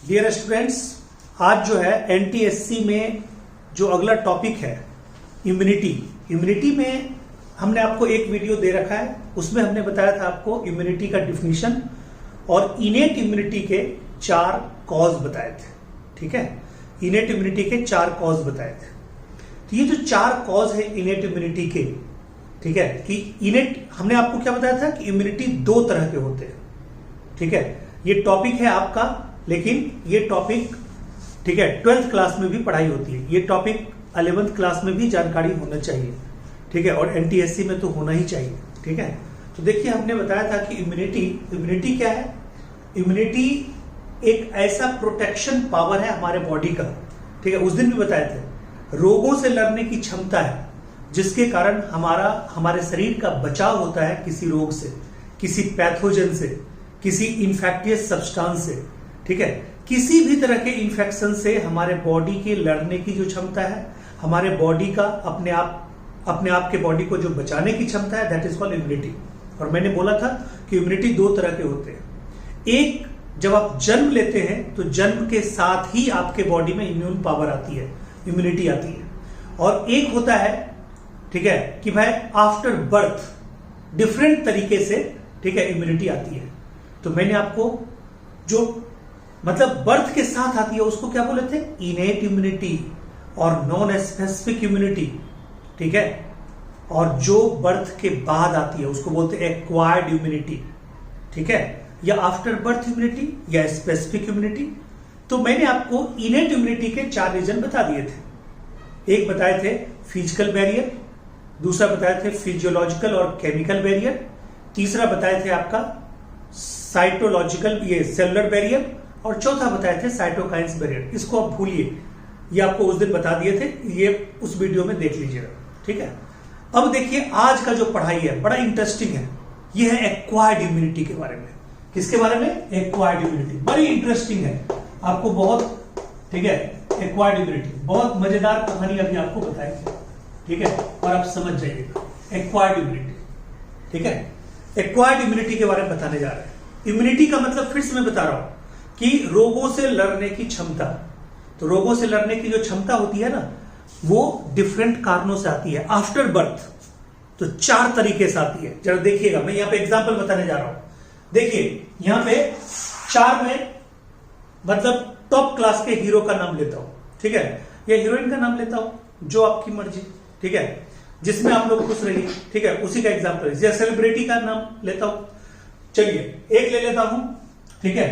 Dear students, आज जो है एनटीएससी में जो अगला टॉपिक है इम्यूनिटी में हमने आपको एक वीडियो दे रखा है। उसमें हमने बताया था आपको इम्यूनिटी का डिफिनीशन और इनेट इम्यूनिटी के 4 कॉज बताए थे। ठीक है, इनेट इम्यूनिटी के 4 कॉज बताए थे। तो ये जो 4 कॉज है इनेट इम्यूनिटी के, ठीक है, कि इनेट हमने आपको क्या बताया था कि इम्यूनिटी 2 तरह के होते हैं। ठीक है, ये टॉपिक है आपका, लेकिन ये टॉपिक, ठीक है, 12th क्लास में भी पढ़ाई होती है। ये टॉपिक 11th क्लास में भी जानकारी होना चाहिए। ठीक है, और एनटीएससी में तो होना ही चाहिए। ठीक है, तो देखिए हमने बताया था कि इम्यूनिटी क्या है। इम्यूनिटी एक ऐसा प्रोटेक्शन पावर है हमारे बॉडी का, ठीक है, उस दिन भी बताए थे, रोगों से लड़ने की क्षमता है, जिसके कारण हमारे शरीर का बचाव होता है किसी रोग से, किसी पैथोजन से, किसी इंफेक्टियस सब्सटेंस से। ठीक है, किसी भी तरह के इंफेक्शन से हमारे बॉडी के लड़ने की जो क्षमता है, हमारे बॉडी का अपने आप के बॉडी को जो बचाने की क्षमता है, दैट इज कॉल्ड इम्यूनिटी। और मैंने बोला था कि इम्यूनिटी 2 तरह के होते हैं। एक, जब आप जन्म लेते हैं तो जन्म के साथ ही आपके बॉडी में इम्यून पावर आती है, इम्यूनिटी आती है। और एक होता है, ठीक है, कि भाई आफ्टर बर्थ डिफरेंट तरीके से, ठीक है, इम्यूनिटी आती है। तो मैंने आपको जो मतलब बर्थ के साथ आती है उसको क्या बोले थे, इनेट इम्यूनिटी और नॉन स्पेसिफिक इम्यूनिटी। ठीक है, और जो बर्थ के बाद आती है उसको बोलते हैं एक्वायर्ड इम्यूनिटी। ठीक है, या आफ्टर बर्थ इम्यूनिटी या स्पेसिफिक इम्यूनिटी। तो मैंने आपको इनेट इम्यूनिटी के 4 रीजन बता दिए थे। एक बताए थे फिजिकल बैरियर, दूसरा बताए थे फिजियोलॉजिकल और केमिकल बैरियर, तीसरा बताए थे आपका साइटोलॉजिकल, ये सेलुलर बैरियर, और चौथा बताए थे साइटोकाइन्स बैरियर। इसको आप भूलिए, ये आपको उस दिन बता दिए थे, ये उस वीडियो में देख लीजिएगा। ठीक है, अब देखिए आज का जो पढ़ाई है बड़ा इंटरेस्टिंग है। ये है एक्वायर्ड इम्यूनिटी के बारे में। किसके बारे में? Acquired immunity. बड़ी इंटरेस्टिंग है, आपको बहुत, ठीक है, एक्वायर्ड इम्यूनिटी बहुत मजेदार कहानी अभी आपको बताएंगे। ठीक है, और आप समझ जाइएगा एक्वायर्ड इम्यूनिटी। ठीक है, एक्वायर्ड इम्यूनिटी के बारे में बताने जा रहे हैं। इम्यूनिटी का मतलब फिर से मैं बता रहा हूं कि रोगों से लड़ने की क्षमता। तो रोगों से लड़ने की जो क्षमता होती है ना, वो डिफरेंट कारणों से आती है आफ्टर बर्थ। तो 4 तरीके से आती है। जरा देखिएगा, मैं यहां पे एग्जांपल बताने जा रहा हूं। देखिए यहां पे 4 में मतलब टॉप क्लास के हीरो का नाम लेता हूं, ठीक है, या हीरोइन का नाम लेता हूं, जो आपकी मर्जी। ठीक है, जिसमें आप लोग खुश रहिए। ठीक है, उसी का एग्जांपल है। या सेलिब्रिटी का नाम लेता हूं, चलिए एक ले लेता हूं। ठीक है,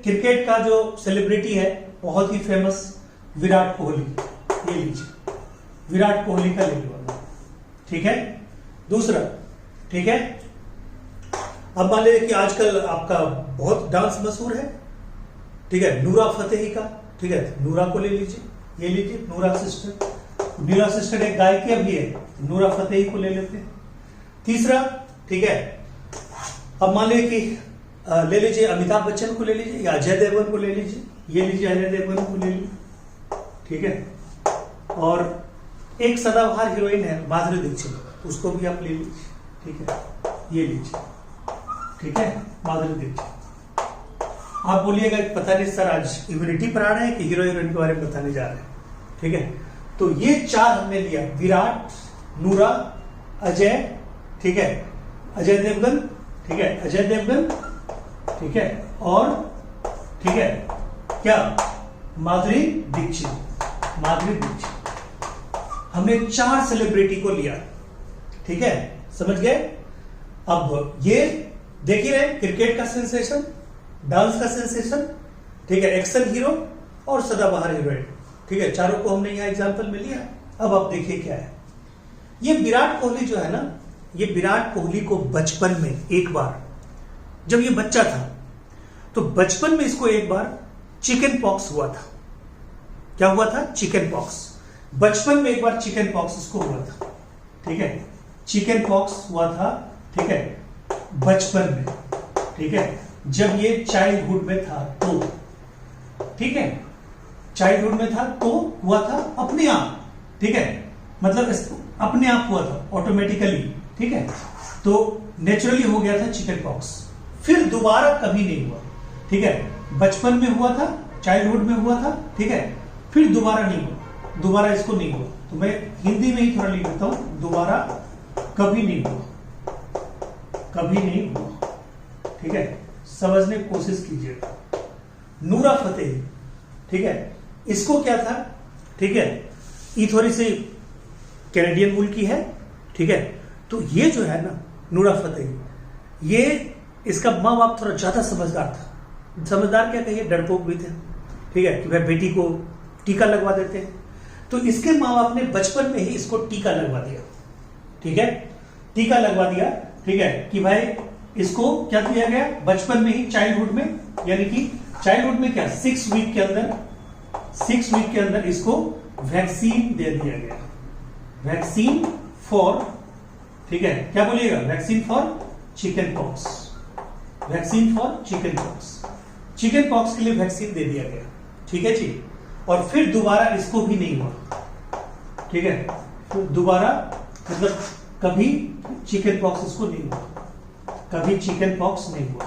क्रिकेट का जो सेलिब्रिटी है बहुत ही फेमस, विराट कोहली। ये लीजिए, विराट कोहली का ले लो। ठीक है, दूसरा, ठीक है, अब मान लीजिए कि आजकल आपका बहुत डांस मशहूर है, ठीक है, नूरा फतेही का। ठीक है, नूरा को ले लीजिए, ये लीजिए नूरा सिस्टर। नूरा सिस्टर एक गायिका भी है, नूरा फतेही को ले लेते हैं। तीसरा, ठीक है, अब मान लीजिए कि ले लीजिए अमिताभ बच्चन को ले लीजिए, या अजय देवगन को ले लीजिए, ये लीजिए अजय देवगन को ले लीजिए। ठीक है, और एक सदाबहार हीरोइन है माधुरी दीक्षित, उसको भी आप ले लीजिए। ठीक है, ये लीजिए। ठीक है, माधुरी दीक्षित। आप बोलिएगा पता नहीं सर आज इम्यूनिटी पर आ रहे हैं कि हीरोइन के बारे में बताने जा रहे हैं। ठीक है, तो ये 4 हमने लिया, विराट, नूरा, अजय, ठीक है, अजय देवगन, ठीक है, अजय देवगन, ठीक है, और ठीक है क्या, माधुरी दीक्षित। माधुरी दीक्षित हमने 4 सेलिब्रिटी को लिया। ठीक है, समझ गए। अब ये देख ही रहे, क्रिकेट का सेंसेशन, डांस का सेंसेशन, ठीक है, एक्शन हीरो और सदाबहार हीरोइन। ठीक है, चारों को हमने यहां एग्जांपल में लिया। अब आप देखिए क्या है, ये विराट कोहली जो है ना, ये विराट कोहली को बचपन में एक बार, जब ये बच्चा था तो बचपन में इसको एक बार चिकन पॉक्स हुआ था। क्या हुआ था? Chicken pox. बचपन में एक बार चिकन पॉक्स इसको हुआ था। ठीक है, चिकन पॉक्स हुआ था। ठीक है, बचपन में। ठीक है, जब ये चाइल्डहुड में था तो, ठीक है, चाइल्डहुड में था तो हुआ था अपने आप। ठीक है, मतलब अपने आप हुआ था ऑटोमेटिकली, ठीक है, तो नेचुरली हो गया था चिकन पॉक्स, फिर दोबारा कभी नहीं हुआ, ठीक है, बचपन में हुआ था, चाइल्डहुड में हुआ था, ठीक है, फिर दोबारा नहीं हुआ, दोबारा इसको नहीं हुआ, तो मैं हिंदी में ही थोड़ा लिख देता हूं, दोबारा कभी नहीं हुआ, कभी नहीं हुआ, ठीक है, समझने की कोशिश कीजिएगा। नूरा फतेही, ठीक है, इसको क्या था, ठीक है, ये थोड़ी सी कैनेडियन मूल की है, ठीक है, तो ये जो है ना नूरा फतेही, ये इसका माँ बाप थोड़ा ज्यादा समझदार था, समझदार क्या कहिए, डरपोक भी थे, ठीक है, कि भाई बेटी को टीका लगवा देते हैं, तो इसके माँ बाप ने बचपन में ही इसको टीका लगवा दिया, ठीक है, टीका लगवा दिया, ठीक है, कि भाई इसको क्या किया गया बचपन में ही, चाइल्डहुड में, यानी कि चाइल्डहुड में क्या 6 वीक के अंदर इसको वैक्सीन दे दिया गया, वैक्सीन फॉर, ठीक है, क्या बोलिएगा, vaccine for chicken pox, vaccine for chicken pox, chicken pox के लिए वैक्सीन दे दिया गया, ठीक है जी, और फिर दोबारा इसको भी नहीं हुआ, ठीक है, तो दोबारा मतलब कभी चिकन पॉक्स इसको नहीं हुआ, कभी चिकन पॉक्स नहीं हुआ,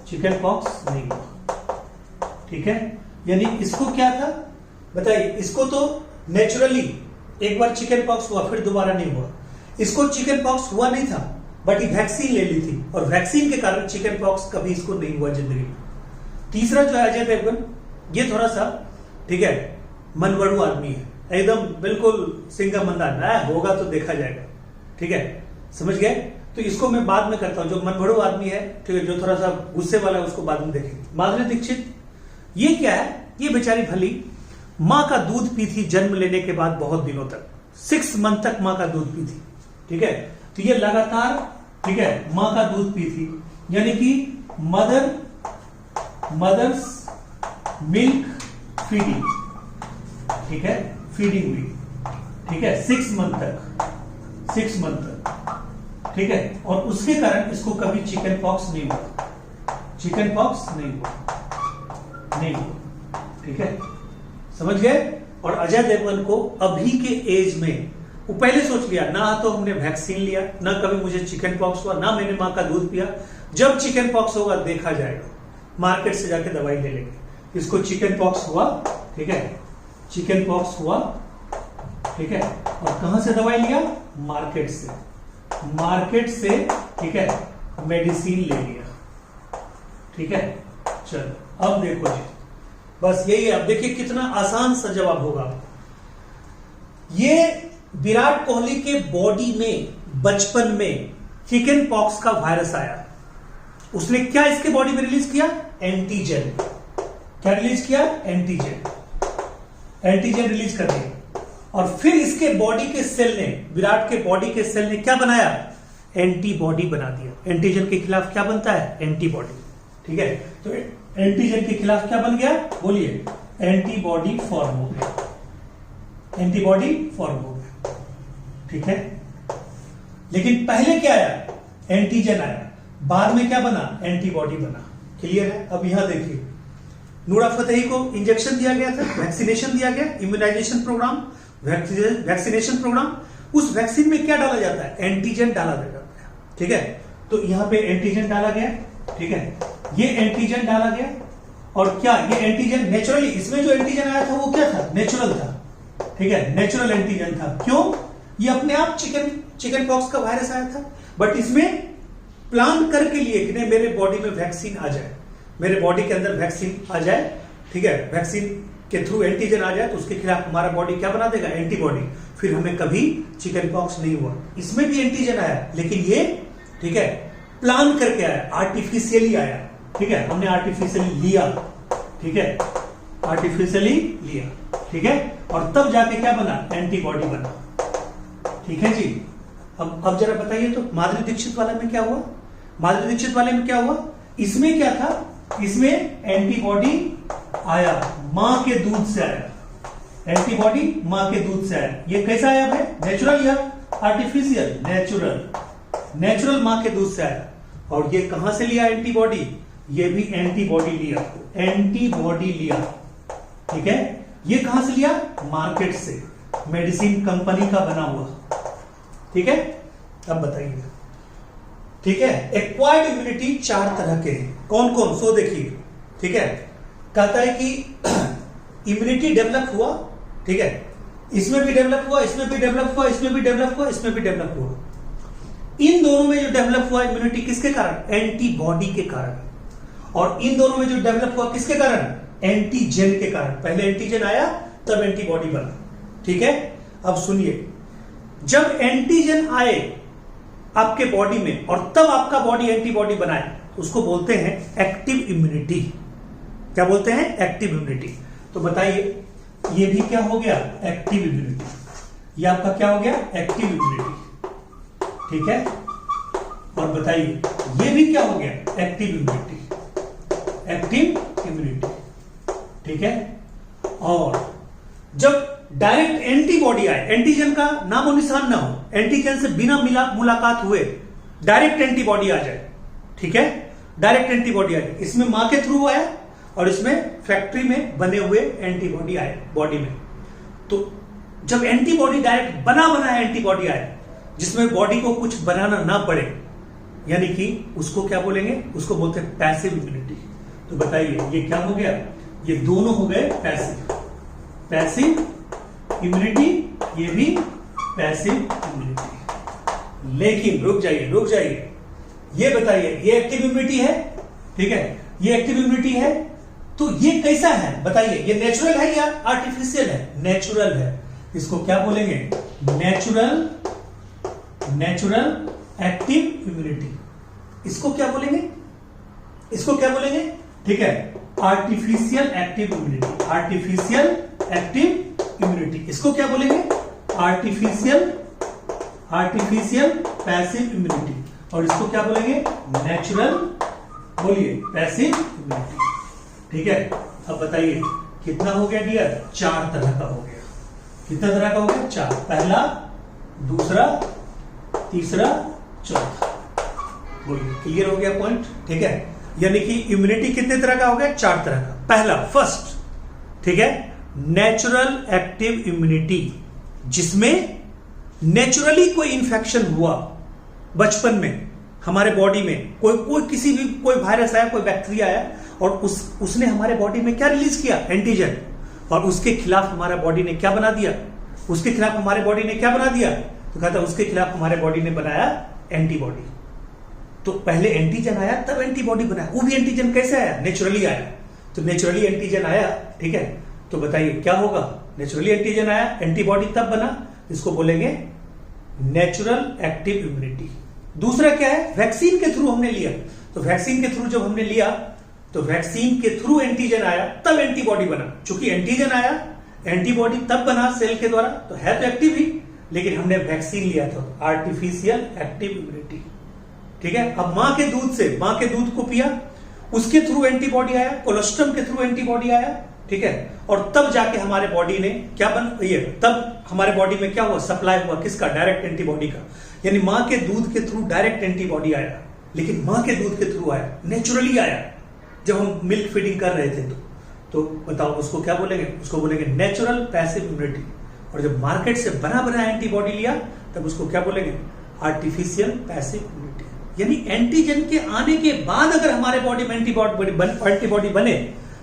चिकन पॉक्स नहीं हुआ, ठीक है, यानी इसको क्या था बताइए, इसको तो नेचुरली एक बार चिकन पॉक्स हुआ फिर दोबारा नहीं हुआ, इसको चिकन पॉक्स हुआ नहीं था, बट ये वैक्सीन ले ली थी और वैक्सीन के कारण चिकन पॉक्स कभी इसको नहीं हुआ जिंदगी में। तीसरा जो है अजय देवगन, ये थोड़ा सा, ठीक है, मनवड़ू आदमी है, एकदम बिल्कुल सिंगम मंदा, होगा तो देखा जाएगा, ठीक है, समझ गए, तो इसको मैं बाद में करता हूं, जो मनभड़ू आदमी है, ठीक है, जो थोड़ा सा गुस्से वाला है, उसको बाद में देखेंगे। माधुरी दीक्षित, ये क्या है, ये बेचारी भली मां का दूध पी थी जन्म लेने के बाद बहुत दिनों तक, 6 मंथ तक मां का दूध पी थी, ठीक है, तो ये लगातार, ठीक है, मां का दूध पी थी, यानी कि मदर्स मिल्क फीडिंग, ठीक है, फीडिंग हुई, ठीक है, 6 मंथ तक, ठीक है, और उसके कारण इसको कभी चिकन पॉक्स नहीं हुआ, चिकन पॉक्स नहीं हुआ, ठीक है, समझ गए। और अजय देवगन को अभी के एज में, वो पहले सोच लिया, ना तो हमने वैक्सीन लिया, ना कभी मुझे चिकन पॉक्स हुआ, ना मैंने मां का दूध पिया, जब चिकन पॉक्स होगा देखा जाएगा, मार्केट से जाके दवाई ले लेंगे, इसको चिकन पॉक्स हुआ, ठीक है, चिकन पॉक्स हुआ, ठीक है, और कहां से दवाई लिया, मार्केट से, ठीक है, मेडिसिन ले लिया, ठीक है, चलो अब देखो जी, बस यही है, अब देखिए कितना आसान सा जवाब होगा। ये विराट कोहली के बॉडी में बचपन में चिकन पॉक्स का वायरस आया, उसने क्या इसके बॉडी में रिलीज किया, एंटीजन, क्या रिलीज किया, एंटीजन रिलीज कर दिया, और फिर इसके बॉडी के सेल ने, विराट के बॉडी के सेल ने क्या बनाया, एंटीबॉडी बना दिया, एंटीजन के खिलाफ क्या बनता है, एंटीबॉडी, ठीक है, तो एंटीजन के खिलाफ क्या बन गया, बोलिए, एंटीबॉडी फॉर्म हो गया, एंटीबॉडी फॉर्म हो गया, ठीक है, लेकिन पहले क्या आया, एंटीजन आया, बाद में क्या बना, एंटीबॉडी बना, क्लियर है। अब यहां देखिए, नूरा फतेही को इंजेक्शन दिया गया था, वैक्सीनेशन दिया गया, इम्यूनाइजेशन प्रोग्राम, वैक्सीनेशन प्रोग्राम, उस वैक्सीन में क्या डाला जाता है, एंटीजन डाला जाता है, ठीक है, तो यहां पे एंटीजन डाला गया, ठीक है, ये एंटीजन डाला गया, और क्या ये एंटीजन नेचुरली, इसमें जो एंटीजन आया था वो क्या था, नेचुरल था, ठीक है, नेचुरल एंटीजन था, क्यों, ये अपने आप चिकन पॉक्स का वायरस आया था, बट इसमें प्लान करके लिए कि नहीं मेरे बॉडी में वैक्सीन आ जाए, मेरे बॉडी के अंदर वैक्सीन आ जाए, ठीक है, वैक्सीन के थ्रू एंटीजन आ जाए तो उसके खिलाफ हमारा बॉडी क्या बना देगा, एंटीबॉडी, फिर हमें कभी चिकन पॉक्स नहीं हुआ। इसमें भी एंटीजन आया, लेकिन ये, ठीक है, प्लान करके आया, आर्टिफिशियली आया, ठीक है, हमने आर्टिफिशियली लिया, ठीक है, आर्टिफिशियली लिया, ठीक है, और तब जाके क्या बना, एंटीबॉडी बना, ठीक है जी। अब जरा बताइए तो माधुरी दीक्षित वाले में क्या हुआ, माधुरी दीक्षित वाले में क्या हुआ, इसमें क्या था, इसमें एंटीबॉडी आया, मां के दूध से आया, एंटीबॉडी मां के दूध से आया, ये कैसा आया भाई, नेचुरल या आर्टिफिशियल, नेचुरल मां के दूध से आया, और ये कहां से लिया एंटीबॉडी, ये भी एंटीबॉडी लिया, ठीक है, ये कहां से लिया, मार्केट से, मेडिसिन कंपनी का बना हुआ, ठीक है। अब बताइए, ठीक है, एक्वायर्ड इम्यूनिटी 4 तरह के हैं, कौन कौन, सो देखिए, ठीक है। कहता है कि इम्यूनिटी डेवलप हुआ, ठीक है, इसमें भी डेवलप हुआ, इसमें भी डेवलप हुआ, इसमें भी डेवलप हुआ, इसमें भी डेवलप हुआ। इन दोनों में जो डेवलप हुआ इम्यूनिटी किसके कारण, एंटीबॉडी के कारण। और इन दोनों में जो डेवलप हुआ किसके कारण, एंटीजन के कारण। पहले एंटीजन आया तब एंटीबॉडी बना, ठीक है। अब सुनिए, जब एंटीजन आए आपके बॉडी में और तब आपका बॉडी एंटीबॉडी बनाए, उसको बोलते हैं एक्टिव इम्यूनिटी। क्या बोलते हैं, एक्टिव इम्यूनिटी। तो बताइए, ये भी क्या हो गया, एक्टिव इम्यूनिटी। ये आपका क्या हो गया, एक्टिव इम्यूनिटी, ठीक है। और बताइए, ये भी क्या हो गया, एक्टिव इम्यूनिटी, एक्टिव इम्यूनिटी, ठीक है। और जब डायरेक्ट एंटीबॉडी आए, एंटीजन का नामो निशान ना हो, एंटीजन से बिना मुलाकात हुए डायरेक्ट एंटीबॉडी आ जाए, ठीक है, डायरेक्ट एंटीबॉडी आ जाए। इसमें मां के थ्रू आया और इसमें फैक्ट्री में बने हुए एंटीबॉडी आए बॉडी में। तो जब एंटीबॉडी डायरेक्ट बना बनाया एंटीबॉडी आया, जिसमें बॉडी को कुछ बनाना ना पड़े, यानी कि उसको क्या बोलेंगे, उसको बोलते हैं पैसिव इम्यूनिटी। तो बताइए, ये क्या हो गया, ये दोनों हो गए पैसिव, पैसिव इम्यूनिटी, ये भी पैसिव इम्यूनिटी। लेकिन रुक जाइए, ये बताइए, ये एक्टिव इम्यूनिटी है, ठीक है, ये एक्टिव इम्यूनिटी है, तो ये कैसा है बताइए, ये नेचुरल है या आर्टिफिशियल है, नेचुरल है। इसको क्या बोलेंगे, नेचुरल एक्टिव इम्यूनिटी। इसको क्या बोलेंगे, इसको क्या बोलेंगे, ठीक है, artificial active immunity, artificial active immunity. इसको क्या बोलेंगे, आर्टिफिशियल पैसिव इम्यूनिटी। और इसको क्या बोलेंगे, नेचुरल, बोलिए, पैसिव इम्यूनिटी, ठीक है। अब बताइए कितना हो गया डियर, 4 तरह का हो गया। कितना तरह का हो गया, 4। पहला, दूसरा, तीसरा, चौथा। बोलिए, क्लियर हो गया पॉइंट, ठीक है। यानी कि इम्यूनिटी कितने तरह का हो गया, 4 तरह का। पहला, फर्स्ट, ठीक है, नेचुरल एक्टिव इम्यूनिटी, जिसमें नेचुरली कोई इंफेक्शन हुआ बचपन में हमारे बॉडी में, कोई किसी भी कोई वायरस आया, कोई बैक्टीरिया आया और उसने हमारे बॉडी में क्या रिलीज किया, एंटीजन, और उसके खिलाफ हमारा बॉडी ने क्या बना दिया, उसके खिलाफ हमारे बॉडी ने क्या बना दिया, तो कहता है उसके खिलाफ हमारे बॉडी ने बनाया एंटीबॉडी। तो पहले एंटीजन आया तब एंटीबॉडी बनाया, वो भी एंटीजन कैसे आया, नेचुरली आया। तो नेचुरली एंटीजन आया, ठीक है, तो बताइए क्या होगा, नेचुरली एंटीजन आया, एंटीबॉडी तब बना, इसको बोलेंगे नेचुरल एक्टिव इम्यूनिटी। दूसरा क्या है, वैक्सीन के थ्रू हमने लिया। तो वैक्सीन के थ्रू जब हमने लिया, तो वैक्सीन के थ्रू एंटीजन आया तब एंटीबॉडी बना। चूंकि एंटीजन आया, एंटीबॉडी तब बना सेल के द्वारा, तो है तो एक्टिव ही, लेकिन हमने वैक्सीन लिया था, आर्टिफिशियल एक्टिव इम्यूनिटी, ठीक है। अब मां के दूध को पिया, उसके थ्रू एंटीबॉडी आया, कोलोस्ट्रम के थ्रू एंटीबॉडी आया, ठीक है, और तब जाके हमारे बॉडी ने क्या तब हमारे बॉडी में क्या हुआ, सप्लाई हुआ किसका, डायरेक्ट एंटीबॉडी का। यानी मां के दूध के थ्रू डायरेक्ट एंटीबॉडी आया, लेकिन मां के दूध के थ्रू आया, नेचुरली आया, जब हम मिल्क फीडिंग कर रहे थे तो बताओ उसको क्या बोलेंगे, उसको बोलेंगे नेचुरल पैसिव इम्यूनिटी। और जब मार्केट से बना एंटीबॉडी लिया, तब उसको क्या बोलेंगे, आर्टिफिशियल पैसिव इम्यूनिटी। यानी एंटीजन के आने के बाद अगर हमारे बॉडी में एंटीबॉडी बने,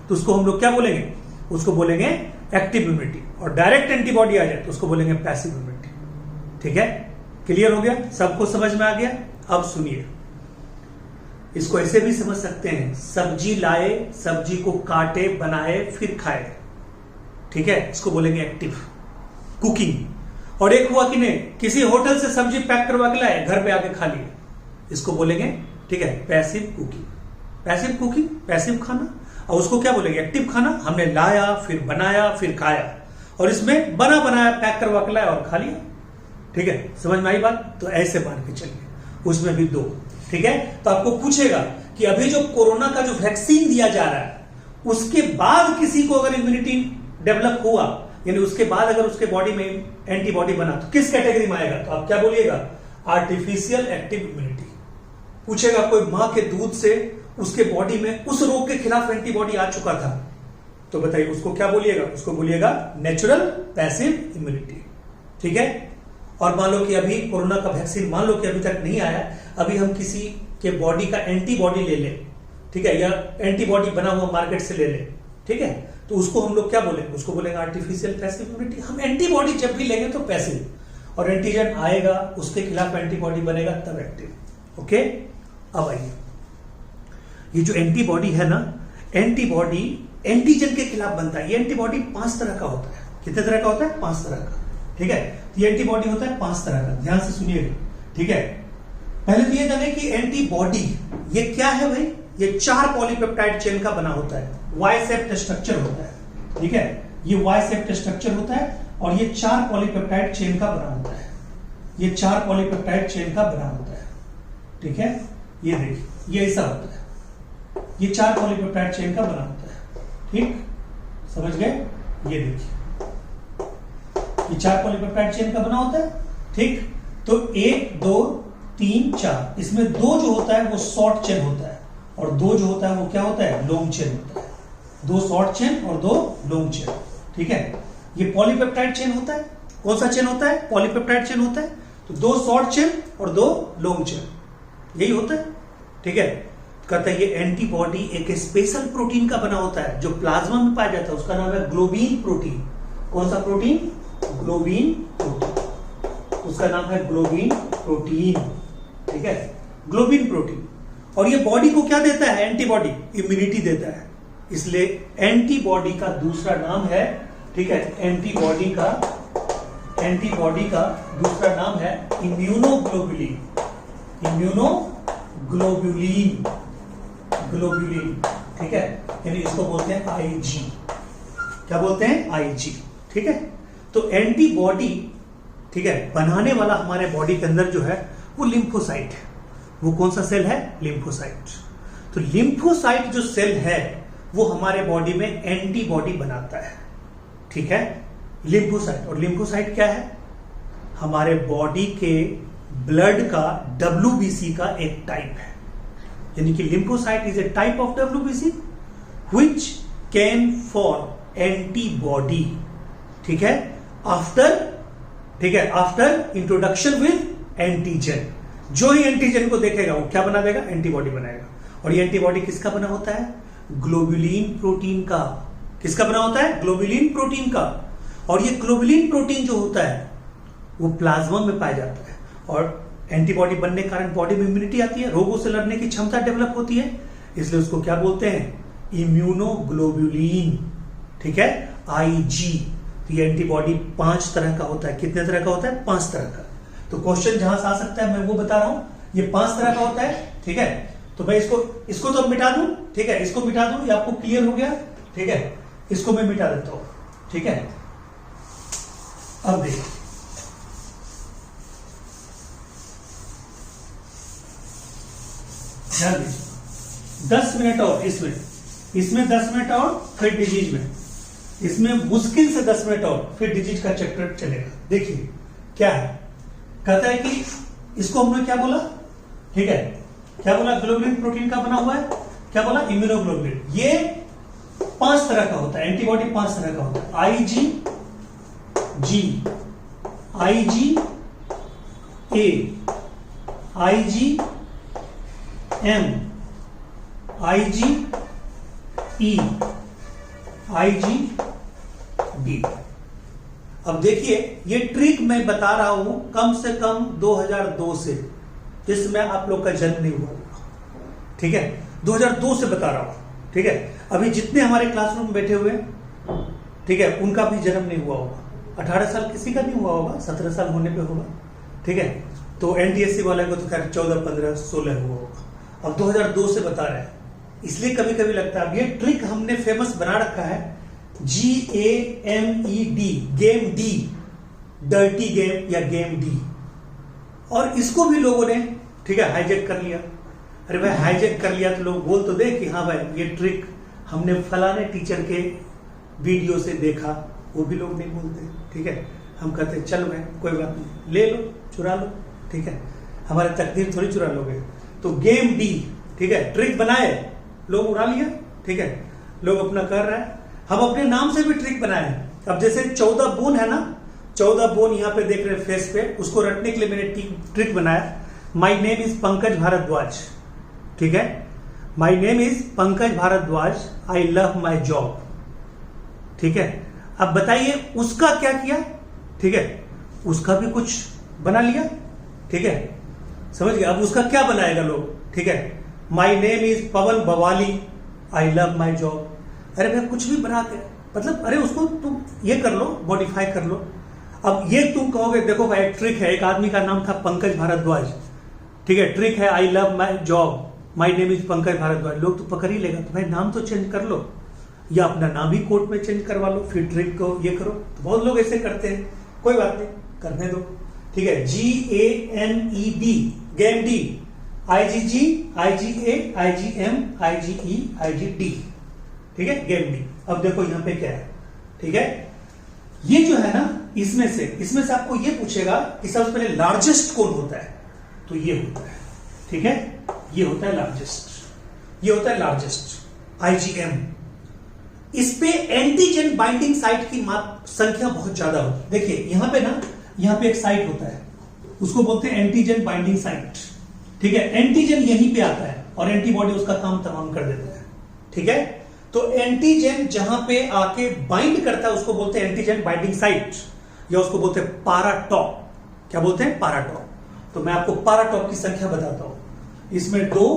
तो उसको हम लोग क्या बोलेंगे, उसको बोलेंगे एक्टिव इम्यूनिटी। और डायरेक्ट एंटीबॉडी आ जाए तो उसको बोलेंगे पैसिव इम्यूनिटी, ठीक है। क्लियर हो गया, सबको समझ में आ गया। अब सुनिए, इसको ऐसे भी समझ सकते हैं, सब्जी लाए, सब्जी को काटे, बनाए, फिर खाए, ठीक है, इसको बोलेंगे एक्टिव कुकिंग। और एक हुआ कि नहीं, किसी होटल से सब्जी पैक करवा के लाए, घर पे आके खा लिए, इसको बोलेंगे, ठीक है, passive cooking. Passive cooking, passive खाना। और उसको क्या बोलेंगे, एक्टिव खाना, हमने लाया, फिर बनाया, फिर खाया, और इसमें बना बनाया पैक करवा के लाया और खा लिया, ठीक है। समझ में आई बात, तो ऐसे मान के चलिए, उसमें भी 2, ठीक है। तो आपको पूछेगा कि अभी जो कोरोना का जो वैक्सीन दिया जा रहा है, उसके बाद किसी को अगर इम्यूनिटी डेवलप हुआ, यानी उसके बाद अगर उसके बॉडी में एंटीबॉडी बना, तो किस कैटेगरी में आएगा, तो आप क्या बोलिएगा, आर्टिफिशियल एक्टिव इम्यूनिटी। पूछेगा कोई मां के दूध से उसके बॉडी में उस रोग के खिलाफ एंटीबॉडी आ चुका था, तो बताइए उसको क्या बोलिएगा, उसको बोलिएगा नेचुरल पैसिव इम्यूनिटी। ठीक है। और मान लो कि अभी कोरोना का वैक्सीन मान लो कि अभी तक नहीं आया, अभी हम किसी के बॉडी का एंटीबॉडी ले लें, ठीक है, या एंटीबॉडी बना हुआ मार्केट से ले लें, ठीक है, तो उसको हम लोग क्या बोलेंगे, उसको बोलेंगे आर्टिफिशियल पैसिव इम्यूनिटी। हम एंटीबॉडी जब भी लेंगे तो पैसिव, और एंटीजन आएगा उसके खिलाफ एंटीबॉडी बनेगा तब एक्टिव। ओके, अब आइए, ये जो एंटीबॉडी है ना, एंटीबॉडी एंटीजन के खिलाफ बनता है। ये एंटीबॉडी 5 तरह का होता है। कितने तरह का होता है? 5 तरह का, ठीक है। ये एंटीबॉडी होता है 5 तरह का, ध्यान से सुनिएगा, ठीक है। पहले तो ये जाने कि एंटीबॉडी ये क्या है भाई, ये 4 पॉलीपेप्टाइड चेन का बना होता है, वाई शेप्ड स्ट्रक्चर होता है, ठीक है, ये वाई शेप्ड स्ट्रक्चर होता है और ये 4 पॉलीपेप्टाइड चेन का बना होता है, ये 4 पॉलीपेप्टाइड चेन का बना होता है, ठीक है। ये देखिए, ये ऐसा होता है, ये 4 पॉलीपेप्टाइड चेन का बना होता है, ठीक, समझ गए। ये देखिए, ये 4 पॉलीपेप्टाइड चेन का बना होता है, ठीक। तो 1 2 3 4, इसमें 2 जो होता है वो शॉर्ट चेन होता है और 2 जो होता है वो क्या होता है, लॉन्ग चेन होता है। 2 शॉर्ट चेन और 2 लॉन्ग चेन, ठीक है। ये पॉलीपेप्टाइड चेन होता है। कौन सा चेन होता है? पॉलीपेप्टाइड चेन होता है। तो 2 शॉर्ट चेन और 2 लॉन्ग चेन, यही होता है, ठीक है। कहता है ये एंटीबॉडी एक स्पेशल प्रोटीन का बना होता है जो प्लाज्मा में पाया जाता है, उसका नाम है ग्लोबिन प्रोटीन। कौन सा प्रोटीन? ग्लोबिन प्रोटीन, उसका नाम है ग्लोबिन प्रोटीन, ठीक है, ग्लोबिन प्रोटीन। और ये बॉडी को क्या देता है? एंटीबॉडी, इम्यूनिटी देता है। इसलिए एंटीबॉडी का दूसरा नाम है, ठीक है, एंटीबॉडी का दूसरा नाम है इम्यूनोग्लोबुलिन, इम्यूनोग्लोबुलिन, ग्लोबुलिन, ठीक है, यानी इसको बोलते हैं आईजी। क्या बोलते हैं? आईजी, ठीक है। तो एंटीबॉडी, ठीक है, बनाने वाला हमारे बॉडी के अंदर जो है वो लिम्फोसाइट है। वो कौन सा सेल है? लिम्फोसाइट। तो लिम्फोसाइट जो सेल है वो हमारे बॉडी में एंटीबॉडी बनाता है, ठीक है, लिम्फोसाइट। और लिम्फोसाइट क्या है? हमारे बॉडी के ब्लड का WBC का एक टाइप है, यानी कि lymphocyte is a type of WBC which can form antibody, ठीक है, आफ्टर, ठीक है, आफ्टर इंट्रोडक्शन विद एंटीजन। जो ही एंटीजन को देखेगा वो क्या बना देगा? एंटीबॉडी बनाएगा। और ये एंटीबॉडी किसका बना होता है? ग्लोबुलिन प्रोटीन का। किसका बना होता है? ग्लोबुलिन प्रोटीन का। और ये ग्लोबुलिन प्रोटीन जो होता है वो प्लाज्मा में पाया जाता है और एंटीबॉडी बनने के कारण बॉडी में इम्यूनिटी आती है, रोगों से लड़ने की क्षमता डेवलप होती है, इसलिए उसको क्या बोलते हैं? इम्यूनोग्लोबुलिन, ठीक है, आईजी। तो ये एंटीबॉडी 5 तरह का होता है। कितने तरह का होता है? 5 तरह का। तो क्वेश्चन जहां से आ सकता है मैं वो बता रहा हूं, ये 5 तरह का होता है, ठीक है। तो मैं इसको तो मिटा दूं, ठीक है, इसको मिटा दूं, ये आपको क्लियर हो गया, ठीक है, इसको मैं मिटा देता हूं, ठीक है। अब देखिए, ध्यान दीजिए, 10 मिनट और इसमें 10 मिनट और फिर डिजीज में, इसमें मुश्किल से 10 मिनट और फिर डिजीज का चैप्टर चलेगा। देखिए क्या है, कहता है कि इसको हमने क्या बोला, ठीक है, क्या बोला? ग्लोबुलिन प्रोटीन का बना हुआ है। क्या बोला? इम्यूनोग्लोबुलिन। ये 5 तरह का होता है, एंटीबॉडी 5 तरह का होता है। आईजी जी, आईजी ए, आईजी एम, आईजी ई, आईजी डी। अब देखिए, ये ट्रिक मैं बता रहा हूं कम से कम 2002 से, जिसमें आप लोग का जन्म नहीं हुआ होगा, ठीक है, 2002 से बता रहा हूं, ठीक है। अभी जितने हमारे क्लासरूम में बैठे हुए, ठीक है, उनका भी जन्म नहीं हुआ होगा। 18 साल किसी का नहीं हुआ होगा, 17 साल होने पे होगा, ठीक है। तो एनटीएससी वाले को तो खैर 14, 15, 16 हुआ होगा। अब 2002 से बता रहे हैं, इसलिए कभी कभी लगता है। अब ये ट्रिक हमने फेमस बना रखा है, GAMED, game D, dirty game या गेम डी। और इसको भी लोगों ने, ठीक है, हाईजैक कर लिया। अरे भाई हाईजैक कर लिया तो लोग बोल तो दे कि हाँ भाई ये ट्रिक हमने फलाने टीचर के वीडियो से देखा, वो भी लोग नहीं बोलते, ठीक है। हम कहते चल भाई कोई बात नहीं, ले लो, चुरा लो, ठीक है, हमारे तकदीर थोड़ी चुरा लोगे। तो गेम डी, ठीक है, ट्रिक बनाए, लोग उड़ा लिया, ठीक है, लोग अपना कर रहे हैं। हम अपने नाम से भी ट्रिक बनाए। अब जैसे 14 बून है ना, 14 बोन यहाँ पे देख रहे हैं फेस पे, उसको रटने के लिए मैंने ट्रिक बनाया। My name is Pankaj Bhardwaj, ठीक है, my name is Pankaj Bhardwaj, I love my job, ठीक है। अब बताइए उसका क्या किया, ठीक है, उसका भी कुछ बना लिया, ठीक है, समझ गए। अब उसका क्या बनाएगा लोग, ठीक है, my name is Pawan Bawali, I love my job. अरे भाई कुछ भी बना के, मतलब अरे उसको तुम ये कर लो, मॉडिफाई कर लो। अब ये तुम कहोगे देखो भाई ट्रिक है, एक आदमी का नाम था पंकज भारद्वाज, ठीक है, ट्रिक है I love my job, my name is Pankaj Bhardwaj, लोग तो पकड़ ही लेगा। तो भाई नाम तो चेंज कर लो, या अपना नाम ही कोर्ट में चेंज करवा लो, फिर ट्रिक को ये करो। तो बहुत लोग ऐसे करते हैं, कोई बात नहीं, करने दो, ठीक है। GANED, GANED, IGG, IGA, IGM, IGE, IGD, ठीक है, GANED। अब देखो यहां पे क्या है, ठीक है, ये जो है ना, इसमें से आपको ये पूछेगा कि सबसे पहले लार्जेस्ट कौन होता है, तो ये होता है, ठीक है, ये होता है लार्जेस्ट, ये होता है लार्जेस्ट, IgM। इस पे एंटीजन बाइंडिंग साइट की संख्या बहुत ज्यादा होती है। देखिए यहां पे ना, यहां पे एक साइट होता है, उसको बोलते हैं एंटीजन बाइंडिंग साइट, ठीक है। एंटीजन यहीं पे आता है और एंटीबॉडी उसका काम तमाम कर देता है, ठीक है। तो एंटीजन जहां पे आके बाइंड करता है उसको बोलते हैं एंटीजन बाइंडिंग साइट, या उसको बोलते हैं पाराटॉप। क्या बोलते हैं? पाराटॉप। तो मैं आपको पाराटॉप की संख्या बताता हूं, इसमें 2,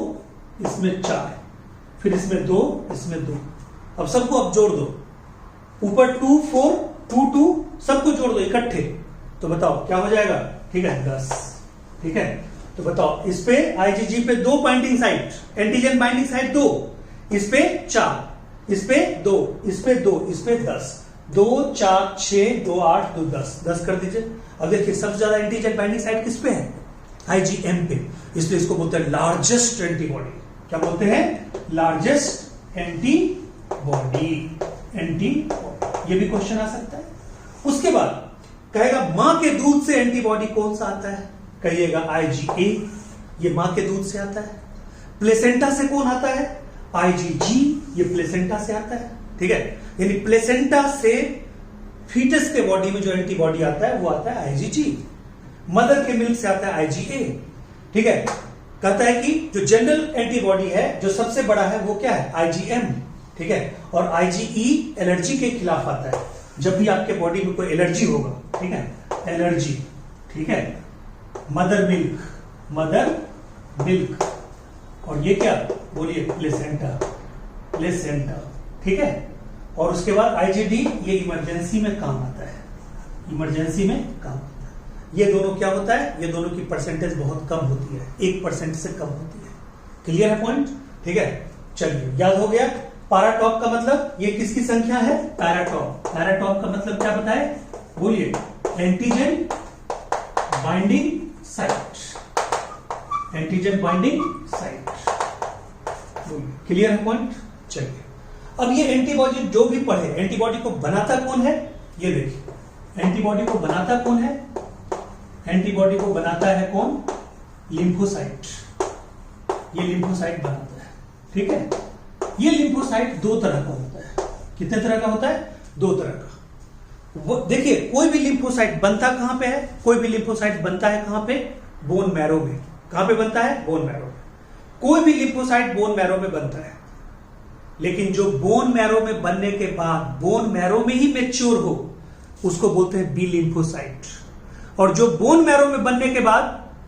इसमें 4, फिर इसमें 2, इसमें 2। अब सबको अब जोड़ दो, ऊपर 2, 4, 2, 2, सबको जोड़ दो इकट्ठे, तो बताओ क्या हो जाएगा, ठीक है, 10, ठीक है। तो बताओ इस पे IgG पे 2 binding site, antigen binding site 2, इस पे 4, इस पे 2, इस पे 2, इस पे 10, 2, 4, 6, 2, 8, 2, 10, 10 कर दीजिए। अब देखिए सबसे ज्यादा एंटीजन बाइंडिंग साइट किस पे है? IgM पे, इसलिए इसको बोलते हैं लार्जेस्ट एंटीबॉडी। क्या बोलते हैं? Largest antibody, antibody. ये भी क्वेश्चन आ सकता है। उसके बाद कहेगा मां के दूध से एंटीबॉडी कौन सा आता है? कहिएगा IgA, ये मां के दूध से आता है। प्लेसेंटा से कौन आता है? IgG, ये प्लेसेंटा से आता है, ठीक है। यानी प्लेसेंटा से फीटस के बॉडी में जो एंटीबॉडी आता है वो आता है IgG। मदर के मिल्क से आता है IgA, ठीक है। कहता है कि जो जनरल एंटीबॉडी है, जो सबसे बड़ा है, वो क्या है? IgM, ठीक है। और IgE एलर्जी के खिलाफ आता है। जब भी आपके बॉडी में कोई एलर्जी होगा, ठीक है, एलर्जी, ठीक है, मदर मिल्क, मदर मिल्क, और ये क्या बोलिए? प्लेसेंटा, प्लेसेंटा, ठीक है। और उसके बाद IgD, ये इमरजेंसी में काम आता है, इमरजेंसी में काम आता है। ये दोनों क्या होता है? ये दोनों की परसेंटेज बहुत कम होती है, 1% से कम होती है। क्लियर है पॉइंट? ठीक है, चलिए याद हो गया। पाराटॉप का मतलब ये किसकी संख्या है? पैराटॉप। पैराटॉप का मतलब क्या बताए? बोलिए, antigen binding site, antigen binding site. Clear है पॉइंट? चलिए अब ये एंटीबॉडी जो भी पढ़े, एंटीबॉडी को बनाता कौन है? ये देखिए, एंटीबॉडी को बनाता कौन है? एंटीबॉडी को बनाता है कौन? लिम्फोसाइट। ये लिम्फोसाइट बनाता है, ठीक है। ये लिम्फोसाइट 2 तरह का होता है। कितने तरह का होता है? 2 तरह का। वो देखिए, कोई भी लिम्फोसाइट बनता कहां पे है? कोई भी लिम्फोसाइट बनता है कहां पे? बोन मैरो में। कहां पे बनता है? बोन मैरो में। कोई भी लिम्फोसाइट बोन मैरो में बनता है, लेकिन जो बोन मैरो में बनने के बाद बोन मैरो में ही मैच्योर हो, उसको बोलते हैं बी लिम्फोसाइट। और जो बोन मैरो में बनने के बाद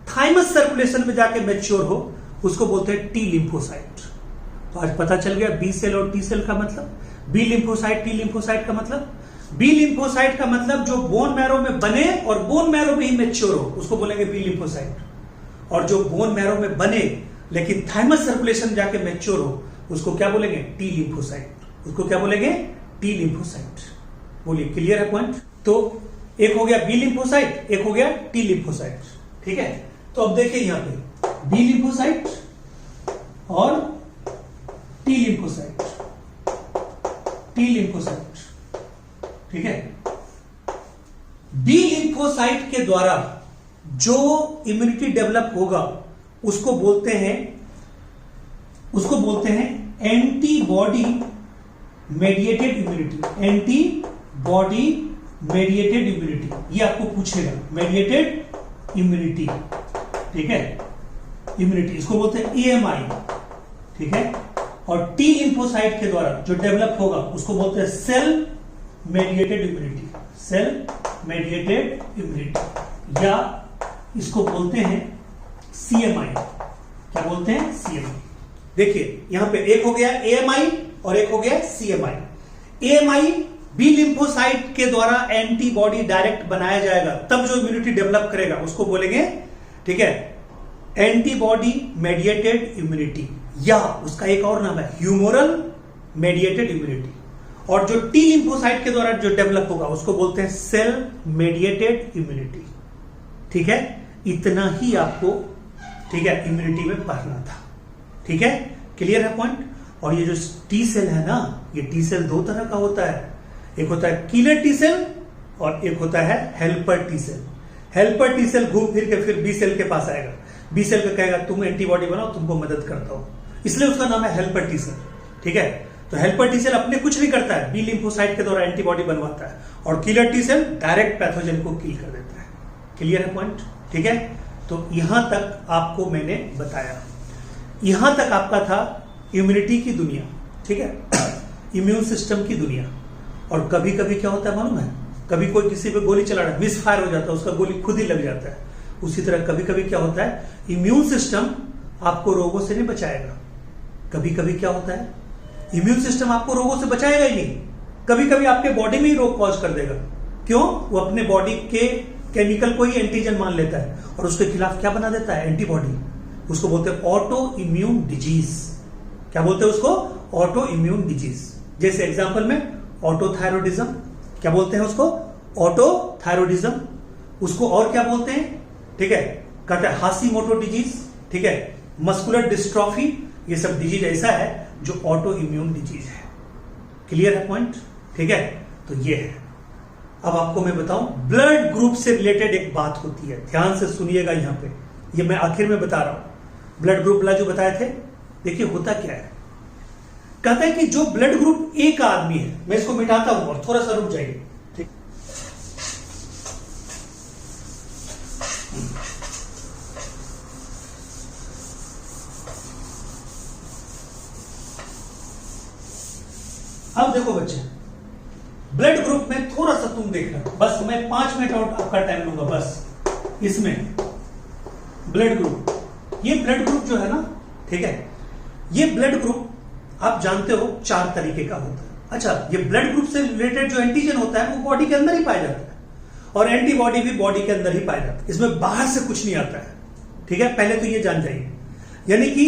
थाइमस सर्कुलेशन में जाके मैच्योर हो, उसको बोलते हैं टी लिम्फोसाइट। तो आज पता चल गया बी सेल और टी सेल का मतलब, बी लिम्फोसाइट, टी लिम्फोसाइट का मतलब। बी लिम्फोसाइट का मतलब जो बोन मैरो में बने और बोन मैरो में ही मैच्योर हो, उसको बोलेंगे बी लिम्फोसाइट। और जो बोन मैरो में बने लेकिन थाइमस सर्कुलेशन जाके मैच्योर हो, उसको क्या बोलेंगे? T lymphocyte. उसको क्या बोलेंगे? T lymphocyte. बोलिए, क्लियर है पॉइंट? तो एक हो गया बी लिम्फोसाइट, एक हो गया टी लिम्फोसाइट, ठीक है। तो अब देखिए यहां पे बी लिम्फोसाइट और टी लिम्फोसाइट, टी लिम्फोसाइट, ठीक है। बी लिम्फोसाइट के द्वारा जो इम्यूनिटी डेवलप होगा उसको बोलते हैं antibody mediated immunity, antibody mediated immunity, ये आपको पूछेगा, मेडिएटेड इम्यूनिटी, ठीक है, इम्यूनिटी इसको बोलते हैं एएमआई, ठीक है। और टी लिम्फोसाइट के द्वारा जो डेवलप होगा उसको बोलते हैं cell mediated immunity, cell mediated immunity, या इसको बोलते हैं सीएमआई। क्या बोलते हैं? सीएमआई। देखिए यहां पे एक हो गया एएमआई और एक हो गया सीएमआई। एएमआई बी लिम्फोसाइट के द्वारा एंटीबॉडी डायरेक्ट बनाया जाएगा, तब जो इम्यूनिटी डेवलप करेगा उसको बोलेंगे, ठीक है, एंटीबॉडी मेडिएटेड इम्यूनिटी, या उसका एक और नाम है ह्यूमोरल मेडिएटेड इम्यूनिटी। और जो टी लिम्फोसाइट के द्वारा जो डेवलप होगा उसको बोलते हैं सेल मेडिएटेड इम्यूनिटी, ठीक है। इतना ही आपको, ठीक है, इम्यूनिटी में पढ़ना था, ठीक है, क्लियर है पॉइंट। और ये जो टी सेल है ना, ये टी सेल दो तरह का होता है, एक होता है किलर टी सेल और एक होता है helper T cell. Helper T cell घूम फिर के फिर बी सेल के पास आएगा, बी सेल को कहेगा तुम एंटीबॉडी बनाओ, तुमको मदद करता हूं, इसलिए उसका नाम है हेल्पर टी सेल, ठीक है। तो हेल्पर टी सेल अपने कुछ नहीं करता है, बी लिम्फोसाइट के द्वारा एंटीबॉडी बनवाता है, और killer T cell direct pathogen को किल कर देता है। क्लियर है पॉइंट, ठीक है। तो यहां तक आपको मैंने बताया, यहां तक आपका था इम्यूनिटी की दुनिया, ठीक है, इम्यून सिस्टम की दुनिया। और कभी कभी क्या होता है मालूम है, कभी कोई किसी पे गोली चला रहा है, मिस फायर हो जाता है, उसका गोली खुद ही लग जाता है। उसी तरह कभी कभी क्या होता है, इम्यून सिस्टम आपको रोगों से नहीं बचाएगा। कभी कभी क्या होता है, इम्यून सिस्टम आपको रोगों से बचाएगा ही नहीं, कभी कभी आपके बॉडी में ही रोग कॉज कर देगा। क्यों? वो अपने बॉडी के केमिकल को ही एंटीजन मान लेता है और उसके खिलाफ क्या बना देता है, एंटीबॉडी। उसको बोलते हैं ऑटो इम्यून डिजीज। क्या बोलते हैं उसको? Auto immune disease. जैसे एग्जांपल में ऑटोथायरॉयडिज्म, क्या बोलते हैं उसको? ऑटोथायरॉयडिज्म। उसको और क्या बोलते हैं, ठीक है, कहते हैं हाशीमोटो डिजीज, ठीक है, मस्कुलर डिस्ट्रॉफी। ये सब डिजीज ऐसा है जो ऑटो इम्यून डिजीज है। क्लियर है पॉइंट, ठीक है। तो ये है। अब आपको मैं बताऊं, ब्लड ग्रुप से रिलेटेड एक बात होती है, ध्यान से सुनिएगा। यहां पे ये मैं आखिर में बता रहा हूं, ब्लड ग्रुप वाला जो बताए थे, देखिए होता क्या है। कहता है कि जो ब्लड ग्रुप ए का आदमी है, मैं इसको मिटाता हूं और थोड़ा सा रुक जाइए, ठीक। अब देखो बच्चे, ब्लड ग्रुप में थोड़ा सा तुम देखना, बस मैं 5 मिनट और आपका टाइम लूंगा बस। इसमें ब्लड ग्रुप, ये ब्लड ग्रुप जो है ना, ठीक है, ये ब्लड ग्रुप आप जानते हो 4 तरीके का होता है। अच्छा, ये ब्लड ग्रुप से रिलेटेड जो एंटीजन होता है वो बॉडी के अंदर ही पाया जाता है, और एंटीबॉडी भी बॉडी के अंदर ही पाया जाता है, इसमें बाहर से कुछ नहीं आता है, ठीक है। पहले तो ये जान जाइए, यानी कि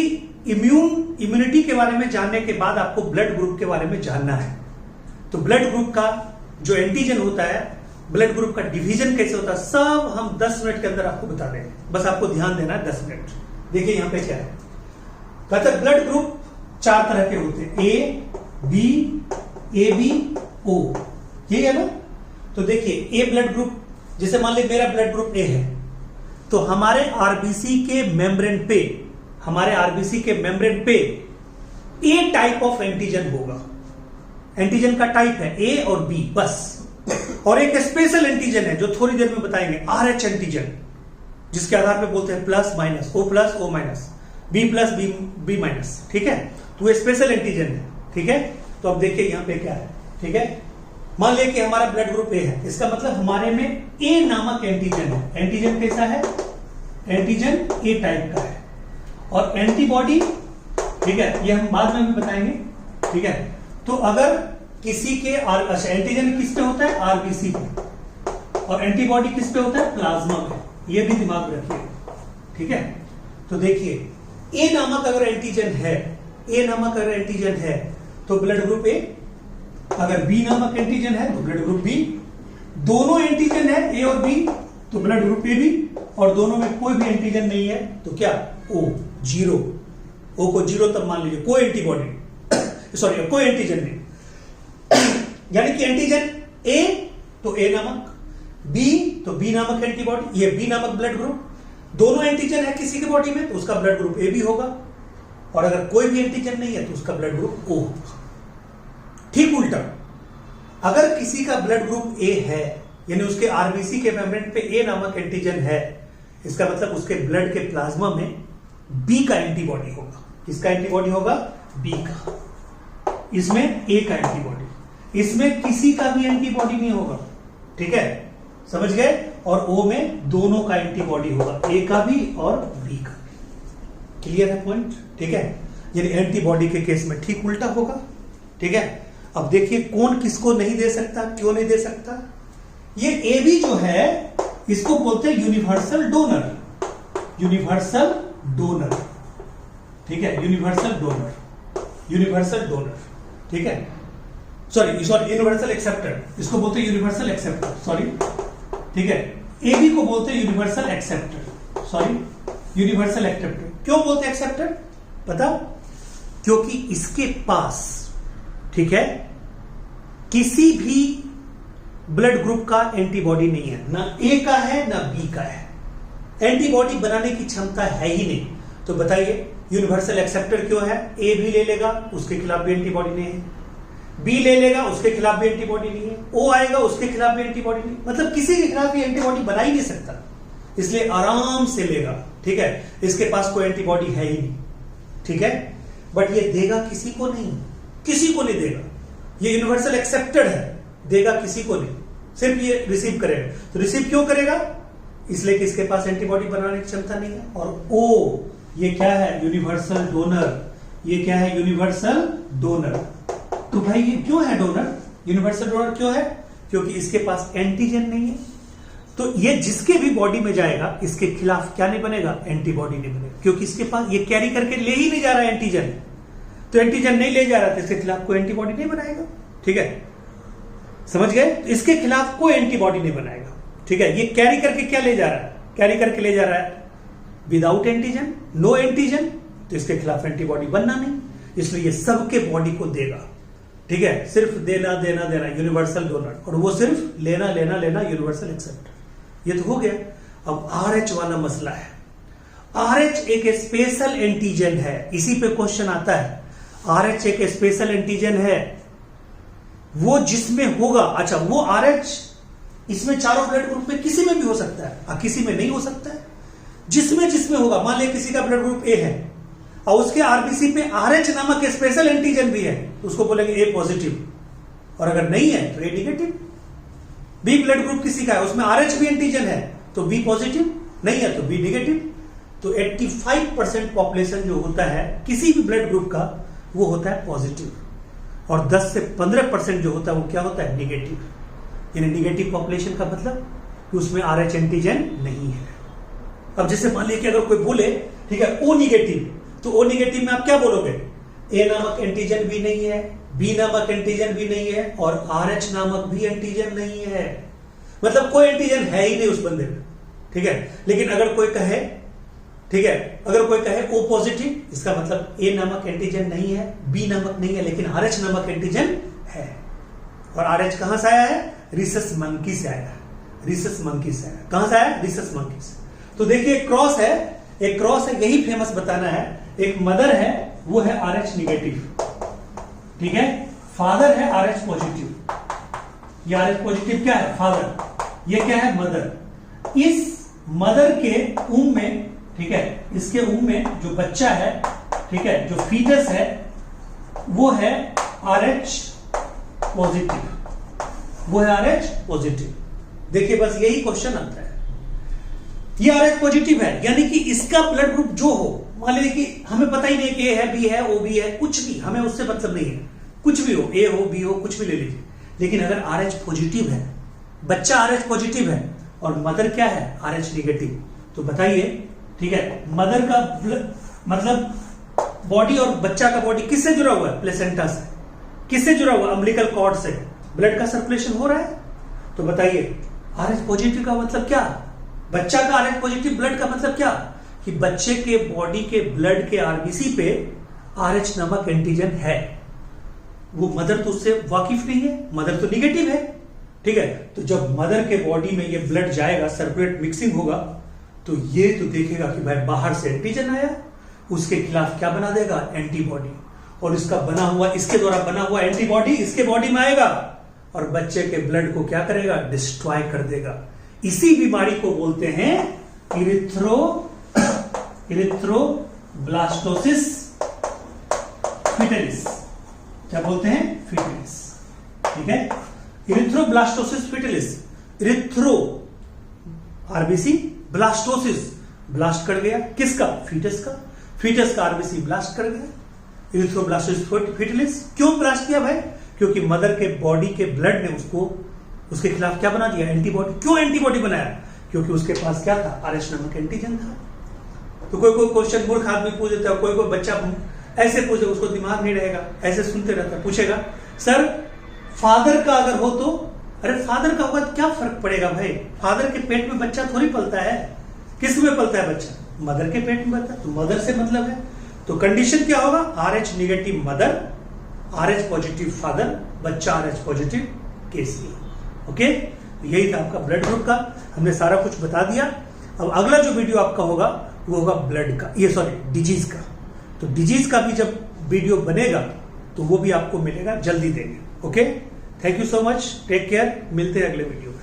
इम्यूनिटी के बारे में जानने के बाद आपको ब्लड ग्रुप के बारे में जानना है। तो ब्लड ग्रुप का जो एंटीजन होता है, ब्लड ग्रुप का डिवीजन कैसे होता है, सब हम 10 मिनट के अंदर आपको बता देंगे, बस आपको ध्यान देना है 10 मिनट। देखिए यहां पे क्या है, कहते हैं ब्लड ग्रुप 4 तरह के होते हैं, ए बी, ए बी, ओ, ये है ना। तो देखिए ए ब्लड ग्रुप, जैसे मान लीजिए मेरा ब्लड ग्रुप ए है, तो हमारे आरबीसी के मेम्ब्रेन पे, हमारे आरबीसी के मेम्ब्रेन पे ए टाइप ऑफ एंटीजन होगा। एंटीजन का टाइप है ए और बी, बस। और एक स्पेशल एंटीजन है जो थोड़ी देर में बताएंगे, आरएच एंटीजन, जिसके आधार पे बोलते हैं plus minus, O plus O minus, B plus B minus, ठीक है। तो ये स्पेशल एंटीजन है, ठीक है। तो अब देखिए यहां पे क्या है, ठीक है। मान लिया कि हमारा ब्लड ग्रुप ए है, इसका मतलब हमारे में ए नामक एंटीजन है। एंटीजन कैसा है? एंटीजन ए टाइप का है। और एंटीबॉडी, ठीक है, ये हम बाद में भी बताएंगे, ठीक है। तो अगर किसी के एंटीजन किस पे होता है? आरबीसी पे, और एंटीबॉडी किस पे होता है? प्लाज्मा पे। ये भी दिमाग में रखिए, ठीक है। तो देखिए ए नामक अगर एंटीजन है, ए नामक अगर एंटीजन है तो ब्लड ग्रुप ए, अगर बी नामक एंटीजन है तो ब्लड ग्रुप बी, दोनों एंटीजन है ए और बी तो ब्लड ग्रुप ए बी, और दोनों में कोई भी एंटीजन नहीं है तो क्या? ओ, जीरो। ओ को जीरो तब मान लीजिए, कोई एंटीबॉडी सॉरी कोई एंटीजन नहीं। यानी कि एंटीजन ए तो ए नामक, बी तो बी नामक एंटीबॉडी, ये बी नामक ब्लड ग्रुप, दोनों एंटीजन है किसी के बॉडी में तो उसका ब्लड ग्रुप ए भी होगा, और अगर कोई भी एंटीजन नहीं है तो उसका ब्लड ग्रुप ओ होगा। ठीक उल्टा, अगर किसी का ब्लड ग्रुप ए है यानी उसके आरबीसी के मेम्ब्रेन पे ए नामक एंटीजन है, इसका मतलब उसके ब्लड के प्लाज्मा में बी का एंटीबॉडी होगा। किसका एंटीबॉडी होगा? बी का। इसमें ए का एंटीबॉडी, इसमें किसी का भी एंटीबॉडी नहीं होगा। ठीक है, समझ गए? और ओ में दोनों का एंटीबॉडी होगा, ए का भी और बी का भी। क्लियर है पॉइंट? ठीक है, यानी एंटीबॉडी के केस में ठीक उल्टा होगा। ठीक है, अब देखिए कौन किसको नहीं दे सकता, क्यों नहीं दे सकता। ये ए बी जो है इसको बोलते हैं यूनिवर्सल डोनर। यूनिवर्सल डोनर, ठीक है, यूनिवर्सल डोनर, यूनिवर्सल डोनर। ठीक है, सॉरी यूनिवर्सल एक्सेप्टर, इसको बोलते हैं यूनिवर्सल एक्सेप्टर, सॉरी। ठीक है, ए बी को बोलते हैं universal acceptor, sorry universal acceptor. क्यों बोलते हैं एक्सेप्टर? पता? क्योंकि इसके पास, ठीक है, किसी भी ब्लड ग्रुप का एंटीबॉडी नहीं है, ना ए का है ना बी का है। एंटीबॉडी बनाने की क्षमता है ही नहीं। तो बताइए यूनिवर्सल एक्सेप्टर क्यों है? ए भी ले लेगा, उसके खिलाफ भी एंटीबॉडी नहीं है, बी ले लेगा, उसके खिलाफ भी एंटीबॉडी नहीं है, ओ आएगा, उसके खिलाफ भी एंटीबॉडी नहीं, मतलब किसी के खिलाफ भी एंटीबॉडी बना ही नहीं सकता, इसलिए आराम से लेगा। ठीक है, इसके पास कोई एंटीबॉडी है ही नहीं। ठीक है, बट ये देगा किसी को नहीं, किसी को नहीं देगा। ये यूनिवर्सल एक्सेप्टेड है, देगा किसी को नहीं, सिर्फ ये रिसीव करेगा। तो रिसीव क्यों करेगा? इसलिए कि इसके पास एंटीबॉडी बनाने की क्षमता नहीं है। और ओ ये क्या है? Universal donor. ये क्या है? Universal donor. तो भाई ये क्यों है डोनर? यूनिवर्सल डोनर क्यों है? क्योंकि इसके पास एंटीजन नहीं है। तो ये जिसके भी बॉडी में जाएगा इसके खिलाफ क्या नहीं बनेगा? एंटीबॉडी नहीं बनेगा, क्योंकि इसके पास ये कैरी करके ले ही नहीं जा रहा है एंटीजन। तो एंटीजन नहीं ले जा रहा तो इसके खिलाफ कोई एंटीबॉडी नहीं बनाएगा। ठीक है, समझ गए? तो इसके खिलाफ कोई एंटीबॉडी नहीं बनाएगा। ठीक है, ये कैरी करके क्या ले जा रहा है? कैरी करके ले जा रहा है विदाउट एंटीजन, नो एंटीजन, तो इसके खिलाफ एंटीबॉडी बनना नहीं, इसलिए ये सबके बॉडी को देगा। ठीक है, सिर्फ देना देना देना, यूनिवर्सल डोनर, और वो सिर्फ लेना लेना लेना, यूनिवर्सल एक्सेप्टर। ये तो हो गया। अब RH वाला मसला है। RH एक स्पेशल एंटीजन है, इसी पे क्वेश्चन आता है। RH एक स्पेशल एंटीजन है, वो जिसमें होगा, अच्छा वो RH इसमें चारों ब्लड ग्रुप में किसी में भी हो सकता है, किसी में नहीं हो सकता है। जिसमें होगा, मान लिया किसी का ब्लड ग्रुप ए है और उसके आरबीसी पे RH नामक स्पेशल एंटीजन भी है, तो उसको बोलेंगे ए पॉजिटिव, और अगर नहीं है तो ए निगेटिव। बी ब्लड ग्रुप किसी का है, उसमें RH भी एंटीजन है, तो बी पॉजिटिव, नहीं है तो बी निगेटिव। तो 85% पॉपुलेशन जो होता है किसी भी ब्लड ग्रुप का, वो होता है पॉजिटिव, और 10 से 15% जो होता है वो क्या होता है? निगेटिव। यानी निगेटिव पॉपुलेशन का मतलब कि उसमें RH एंटीजन नहीं है। अब जैसे मान लीजिए कि अगर कोई बोले, ठीक है, ओ निगेटिव, तो ओ निगेटिव में आप क्या बोलोगे? ए नामक एंटीजन भी नहीं है, बी नामक एंटीजन भी नहीं है, और RH नामक भी एंटीजन नहीं है, मतलब कोई एंटीजन है ही नहीं उस बंदे में। ठीक है, लेकिन अगर कोई कहे, ठीक है, अगर कोई कहे ओ पॉजिटिव, इसका मतलब ए नामक एंटीजन नहीं है, बी नामक नहीं है, लेकिन RH नामक एंटीजन है। और RH कहां से आया है? रिसस मंकी से आया है, रिसस मंकी से आया। कहां से आया? रिसस मंकी से। तो देखिए क्रॉस है, एक क्रॉस है, यही फेमस बताना है। एक मदर है, वो है RH निगेटिव, ठीक है, फादर है RH पॉजिटिव। ये RH पॉजिटिव क्या है? फादर। ये क्या है? मदर। इस मदर के ऊम में, ठीक है, इसके ऊम में जो बच्चा है, ठीक है, जो फीटस है, वो है RH पॉजिटिव, वो है RH पॉजिटिव। देखिए बस यही क्वेश्चन आता है। ये RH पॉजिटिव है, यानी कि इसका ब्लड ग्रुप जो हो, मान लीजिए कि हमें पता ही नहीं कि ए है, बी है, ओ बी है, कुछ भी, हमें उससे मतलब नहीं है, कुछ भी हो, ए हो, बी हो, कुछ भी ले लीजिए। लेकिन अगर RH पॉजिटिव है, बच्चा RH पॉजिटिव है और मदर क्या है? RH निगेटिव, तो बताइए, ठीक है, मदर का मतलब बॉडी और बच्चा का बॉडी किससे जुड़ा हुआ है? प्लेसेंटा से। किससे जुड़ा हुआ? अम्बिलिकल कॉर्ड से। ब्लड का सर्कुलेशन हो रहा है, तो बताइए RH पॉजिटिव का मतलब क्या? बच्चा का RH पॉजिटिव ब्लड का मतलब क्या? कि बच्चे के बॉडी के ब्लड के आरबीसी पे RH नामक एंटीजन है। वो मदर तो उससे वाकिफ नहीं है, मदर तो निगेटिव है। ठीक है, तो जब मदर के बॉडी में ये ब्लड जाएगा, सर्कुलेट मिक्सिंग होगा, तो ये तो देखेगा कि भाई बाहर से एंटीजन आया, उसके खिलाफ क्या बना देगा? एंटीबॉडी। और इसका बना हुआ, इसके द्वारा बना हुआ एंटीबॉडी इसके बॉडी में आएगा, और बच्चे के ब्लड को क्या करेगा, डिस्ट्रॉय कर देगा। इसी बीमारी को बोलते हैं इरिथ्रोब्लास्टोसिस फिटलिस। क्या बोलते हैं, फिटलिस। ठीक है, erythroblastosis fetalis. Erythro RBC, blastosis blast कर गया, किसका, फीटस का। फीटस का आरबीसी ब्लास्ट कर गया, इरिथ्रोब्लास्टोसिस फिटलिस। क्यों ब्लास्ट किया भाई, क्योंकि मदर के बॉडी के ब्लड ने उसके खिलाफ क्या बना दिया, एंटीबॉडी। क्यों एंटीबॉडी बनाया, क्योंकि उसके पास क्या था, आरएच नामक एंटीजन था। तो कोई क्वेश्चन मूर्ख आदमी पूछ देता है, कोई बच्चा ऐसे पूछे, उसको दिमाग नहीं रहेगा, ऐसे सुनते रहता है, पूछेगा सर फादर का अगर हो तो, अरे फादर का होगा तो क्या फर्क पड़ेगा भाई, फादर के पेट में बच्चा थोड़ी पलता है। किस में पलता है बच्चा, मदर के पेट में पलता है, तो मदर से मतलब है। तो कंडीशन क्या होगा, RH negative mother, RH positive father, बच्चा RH पॉजिटिव केस लिया। ओके, यही था आपका ब्लड ग्रुप का, हमने सारा कुछ बता दिया। अब अगला जो वीडियो आपका होगा वो होगा ब्लड का, ये सॉरी डिजीज का। तो डिजीज का भी जब वीडियो बनेगा तो वो भी आपको मिलेगा, जल्दी देंगे। Okay, thank you so much, take care, मिलते हैं अगले वीडियो में।